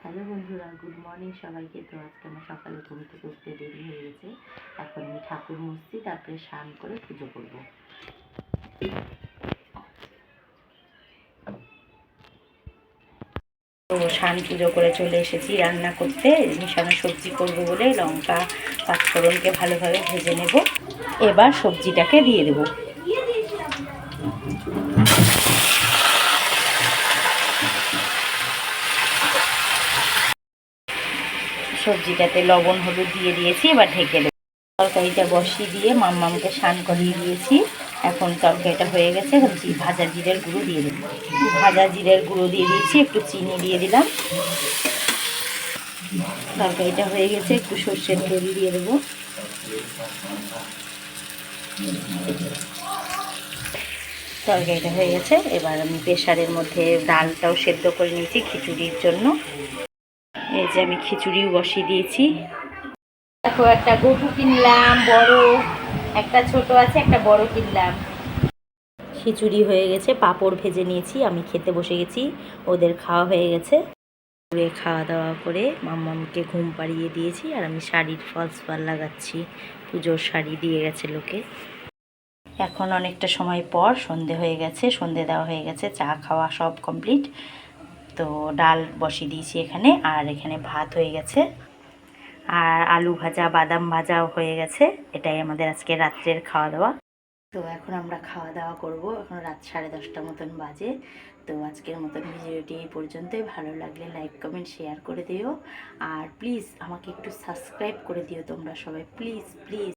Hello বন্ধুরা, good morning সবাইকে। তো আজকে আমার সকালে ঘুম থেকে উঠতে দেরি হয়ে গেছে। এখন আমি ঠাকুর মুছছি, তারপরে স্নান করে পুজো করব। তো স্নান পুজো করে চলে এসেছি রান্না করতে। মিশানো সবজি করবো বলে লঙ্কা পাঁচফোড়নকে ভালোভাবে ভেজে নেব। এবার সবজিটাকে দিয়ে দেবো। সবজিটাতে লবণ হলুদ দিয়ে দিয়েছি, এবার ঢেকে দেবো। তরকারিটা বসিয়ে দিয়ে মাম্মামকে স্নান করিয়ে দিয়েছি। এখন তরকারিটা হয়ে গেছে। এখন ভাজা জিরের গুঁড়ো দিয়ে দেবো। ভাজা জিরের গুঁড়ো দিয়ে দিয়েছি, একটু চিনি দিয়ে দিলাম। তরকারিটা হয়ে গেছে, একটু সর্ষের তেল দিয়ে দেবো। তরকারিটা হয়ে গেছে। এবার আমি প্রেশারের মধ্যে ডালটাও সেদ্ধ করে নিয়েছি খিচুড়ির জন্য। এই যে আমি খিচুড়িও বসিয়ে দিয়েছি। দেখো, একটা গরু কিনলাম বড়, একটা ছোট আছে, একটা বড় কিনলাম। খিচুড়ি হয়ে গেছে, পাঁপড় ভেজে নিয়েছি, আমি খেতে বসে গেছি। ওদের খাওয়া হয়ে গেছে। খাওয়া দাওয়া করে মাম্মামকে ঘুম পাড়িয়ে দিয়েছি, আর আমি শাড়ির ফলস পার লাগাচ্ছি। পুজোর শাড়ি দিয়ে গেছে লোকে। এখন অনেকটা সময় পর সন্ধে হয়ে গেছে, সন্ধে দেওয়া হয়ে গেছে, চা খাওয়া সব কমপ্লিট। তো ডাল বসিয়ে দিয়েছি এখানে, আর এখানে ভাত হয়ে গেছে, আর আলু ভাজা বাদাম ভাজাও হয়ে গেছে। এটাই আমাদের আজকে রাত্রের খাওয়া দাওয়া। তো এখন আমরা খাওয়া দাওয়া করব। এখন রাত 10:30 মতন বাজে। তো আজকের মতন ভিডিওটি এই পর্যন্তই। ভালো লাগলে লাইক কমেন্ট শেয়ার করে দিও, আর প্লিজ আমাকে একটু সাবস্ক্রাইব করে দিও তোমরা সবাই, প্লিজ প্লিজ।